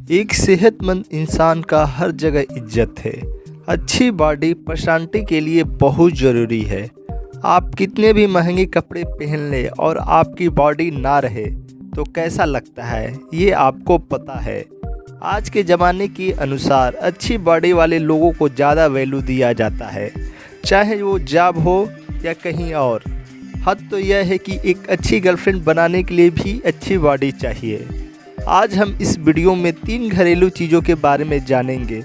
एक सेहतमंद इंसान का हर जगह इज्जत है। अच्छी बॉडी पर्सनालिटी के लिए बहुत ज़रूरी है। आप कितने भी महंगे कपड़े पहन लें और आपकी बॉडी ना रहे तो कैसा लगता है, ये आपको पता है। आज के ज़माने के अनुसार अच्छी बॉडी वाले लोगों को ज़्यादा वैल्यू दिया जाता है, चाहे वो जॉब हो या कहीं और। हद तो यह है कि एक अच्छी गर्लफ्रेंड बनाने के लिए भी अच्छी बॉडी चाहिए। आज हम इस वीडियो में 3 घरेलू चीज़ों के बारे में जानेंगे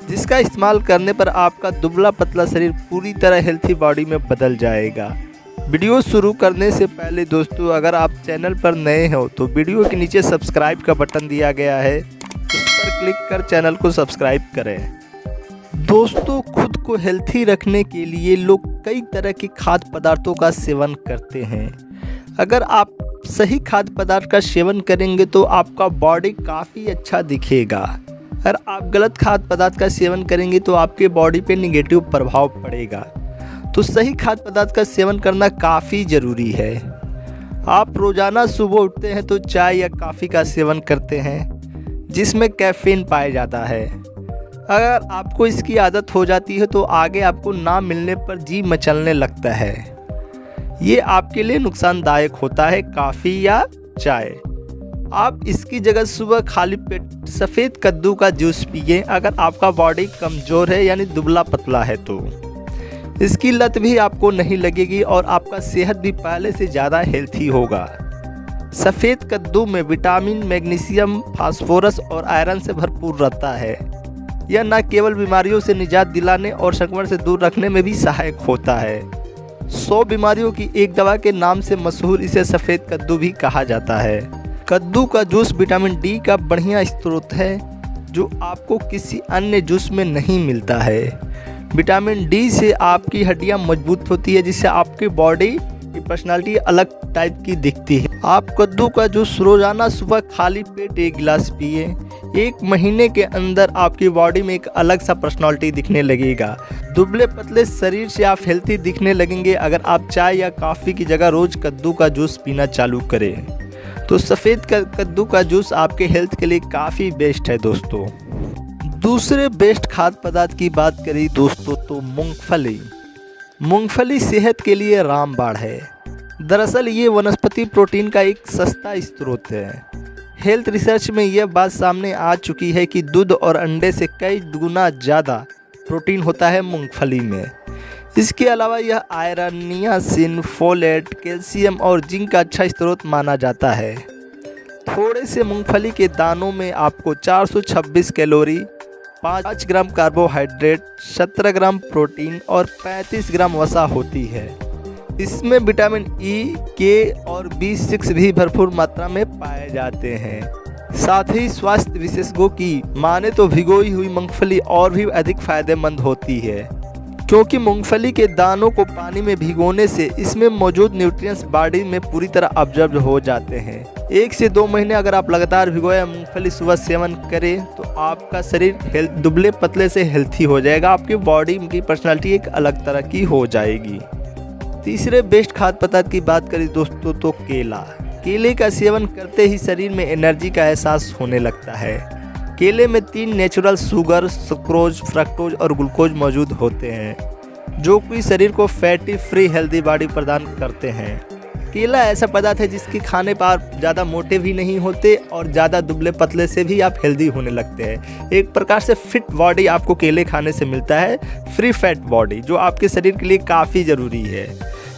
जिसका इस्तेमाल करने पर आपका दुबला पतला शरीर पूरी तरह हेल्थी बॉडी में बदल जाएगा। वीडियो शुरू करने से पहले दोस्तों, अगर आप चैनल पर नए हो तो वीडियो के नीचे सब्सक्राइब का बटन दिया गया है, उस पर क्लिक कर चैनल को सब्सक्राइब करें। दोस्तों, खुद को हेल्थी रखने के लिए लोग कई तरह के खाद्य पदार्थों का सेवन करते हैं। अगर आप सही खाद्य पदार्थ का सेवन करेंगे तो आपका बॉडी काफ़ी अच्छा दिखेगा। अगर आप गलत खाद्य पदार्थ का सेवन करेंगे तो आपके बॉडी पे निगेटिव प्रभाव पड़ेगा। तो सही खाद्य पदार्थ का सेवन करना काफ़ी ज़रूरी है। आप रोज़ाना सुबह उठते हैं तो चाय या कॉफ़ी का सेवन करते हैं जिसमें कैफीन पाया जाता है। अगर आपको इसकी आदत हो जाती है तो आगे आपको ना मिलने पर जी मचलने लगता है। ये आपके लिए नुकसानदायक होता है कॉफ़ी या चाय। आप इसकी जगह सुबह खाली पेट सफ़ेद कद्दू का जूस पिए अगर आपका बॉडी कमज़ोर है यानी दुबला पतला है तो। इसकी लत भी आपको नहीं लगेगी और आपका सेहत भी पहले से ज़्यादा हेल्थी होगा। सफ़ेद कद्दू में विटामिन, मैग्नीशियम, फास्फोरस और आयरन से भरपूर रहता है। यह न केवल बीमारियों से निजात दिलाने और संक्रमण से दूर रखने में भी सहायक होता है। 100 बीमारियों की एक दवा के नाम से मशहूर इसे सफ़ेद कद्दू भी कहा जाता है। कद्दू का जूस विटामिन डी का बढ़िया स्रोत है जो आपको किसी अन्य जूस में नहीं मिलता है। विटामिन डी से आपकी हड्डियां मजबूत होती है जिससे आपकी बॉडी की पर्सनालिटी अलग टाइप की दिखती है। आप कद्दू का जूस रोज़ाना सुबह खाली पेट 1 गिलास पिए। 1 महीने के अंदर आपकी बॉडी में एक अलग सा पर्सनालिटी दिखने लगेगा। दुबले पतले शरीर से आप हेल्थी दिखने लगेंगे अगर आप चाय या कॉफ़ी की जगह रोज़ कद्दू का जूस पीना चालू करें। तो सफ़ेद कद्दू का जूस आपके हेल्थ के लिए काफ़ी बेस्ट है दोस्तों। दूसरे बेस्ट खाद्य पदार्थ की बात करें दोस्तों तो मूंगफली। मूंगफली सेहत के लिए रामबाण है। दरअसल ये वनस्पति प्रोटीन का एक सस्ता स्रोत है। हेल्थ रिसर्च में यह बात सामने आ चुकी है कि दूध और अंडे से कई गुना ज़्यादा प्रोटीन होता है मूंगफली में। इसके अलावा यह आयरन, नियासिन, फोलेट, कैल्शियम और जिंक का अच्छा स्रोत माना जाता है। थोड़े से मूंगफली के दानों में आपको 426 कैलोरी, 5 ग्राम कार्बोहाइड्रेट, 17 ग्राम प्रोटीन और 35 ग्राम वसा होती है। इसमें विटामिन ई, के और B6 भी भरपूर मात्रा में पाए जाते हैं। साथ ही स्वास्थ्य विशेषज्ञों की माने तो भिगोई हुई मूंगफली और भी अधिक फायदेमंद होती है क्योंकि मूंगफली के दानों को पानी में भिगोने से इसमें मौजूद न्यूट्रिएंट्स बॉडी में पूरी तरह अब्जॉर्ब हो जाते हैं। 1 से 2 महीने अगर आप लगातार भिगोया मूंगफली सुबह सेवन करें तो आपका शरीर दुबले पतले से हेल्थी हो जाएगा। आपकी बॉडी की पर्सनालिटी एक अलग तरह की हो जाएगी। तीसरे बेस्ट खाद्य पदार्थ की बात करें दोस्तों तो केला। केले का सेवन करते ही शरीर में एनर्जी का एहसास होने लगता है। केले में 3 नेचुरल शुगर, सुक्रोज, फ्रक्टोज और ग्लूकोज मौजूद होते हैं जो कि शरीर को फैटी फ्री हेल्दी बॉडी प्रदान करते हैं। केला ऐसा पदार्थ है जिसके खाने पर आप ज़्यादा मोटे भी नहीं होते और ज़्यादा दुबले पतले से भी आप हेल्दी होने लगते हैं। एक प्रकार से फिट बॉडी आपको केले खाने से मिलता है, फ्री फैट बॉडी, जो आपके शरीर के लिए काफ़ी ज़रूरी है।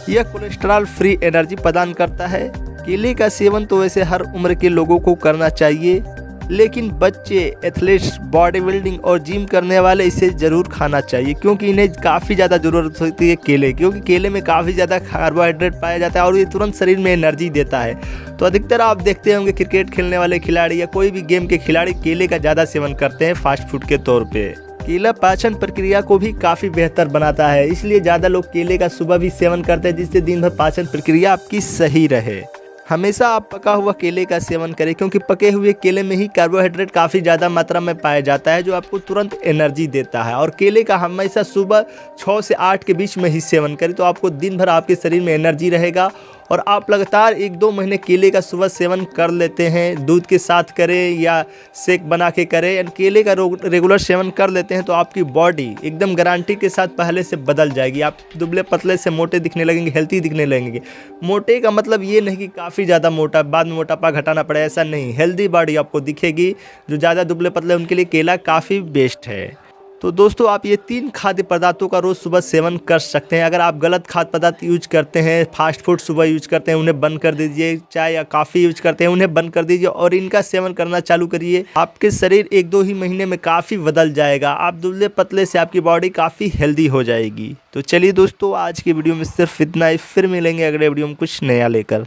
यह कोलेस्ट्रॉल फ्री एनर्जी प्रदान करता है। केले का सेवन तो वैसे हर उम्र के लोगों को करना चाहिए, लेकिन बच्चे, एथलीट्स, बॉडी बिल्डिंग और जिम करने वाले इसे ज़रूर खाना चाहिए क्योंकि इन्हें काफ़ी ज़्यादा ज़रूरत होती है केले, क्योंकि केले में काफ़ी ज़्यादा कार्बोहाइड्रेट पाया जाता है और ये तुरंत शरीर में एनर्जी देता है। तो अधिकतर आप देखते होंगे क्रिकेट खेलने वाले खिलाड़ी या कोई भी गेम के खिलाड़ी केले का ज़्यादा सेवन करते हैं फास्ट फूड के तौर पर। केला पाचन प्रक्रिया को भी काफ़ी बेहतर बनाता है, इसलिए ज़्यादा लोग केले का सुबह भी सेवन करते हैं जिससे दिन भर पाचन प्रक्रिया आपकी सही रहे। हमेशा आप पका हुआ केले का सेवन करें क्योंकि पके हुए केले में ही कार्बोहाइड्रेट काफ़ी ज़्यादा मात्रा में पाया जाता है जो आपको तुरंत एनर्जी देता है। और केले का हमेशा सुबह 6 से 8 के बीच में ही सेवन करें तो आपको दिन भर आपके शरीर में एनर्जी रहेगा और आप लगातार 1-2 महीने केले का सुबह सेवन कर लेते हैं, दूध के साथ करें या शेक बना के करें, या केले का रेगुलर सेवन कर लेते हैं, तो आपकी बॉडी एकदम गारंटी के साथ पहले से बदल जाएगी। आप दुबले पतले से मोटे दिखने लगेंगे, हेल्थी दिखने लगेंगे। मोटे का मतलब ये नहीं कि काफ़ी ज़्यादा मोटा, बाद में मोटापा घटाना पड़े, ऐसा नहीं। हेल्दी बॉडी आपको दिखेगी। जो ज़्यादा दुबले पतले उनके लिए केला काफ़ी बेस्ट है। तो दोस्तों, आप ये 3 खाद्य पदार्थों का रोज़ सुबह सेवन कर सकते हैं। अगर आप गलत खाद्य पदार्थ यूज करते हैं, फास्ट फूड सुबह यूज करते हैं, उन्हें बंद कर दीजिए। चाय या कॉफ़ी यूज करते हैं, उन्हें बंद कर दीजिए और इनका सेवन करना चालू करिए। आपके शरीर 1-2 ही महीने में काफ़ी बदल जाएगा। आप दुबले पतले से आपकी बॉडी काफ़ी हेल्दी हो जाएगी। तो चलिए दोस्तों, आज की वीडियो में सिर्फ इतना ही। फिर मिलेंगे अगले वीडियो में कुछ नया लेकर।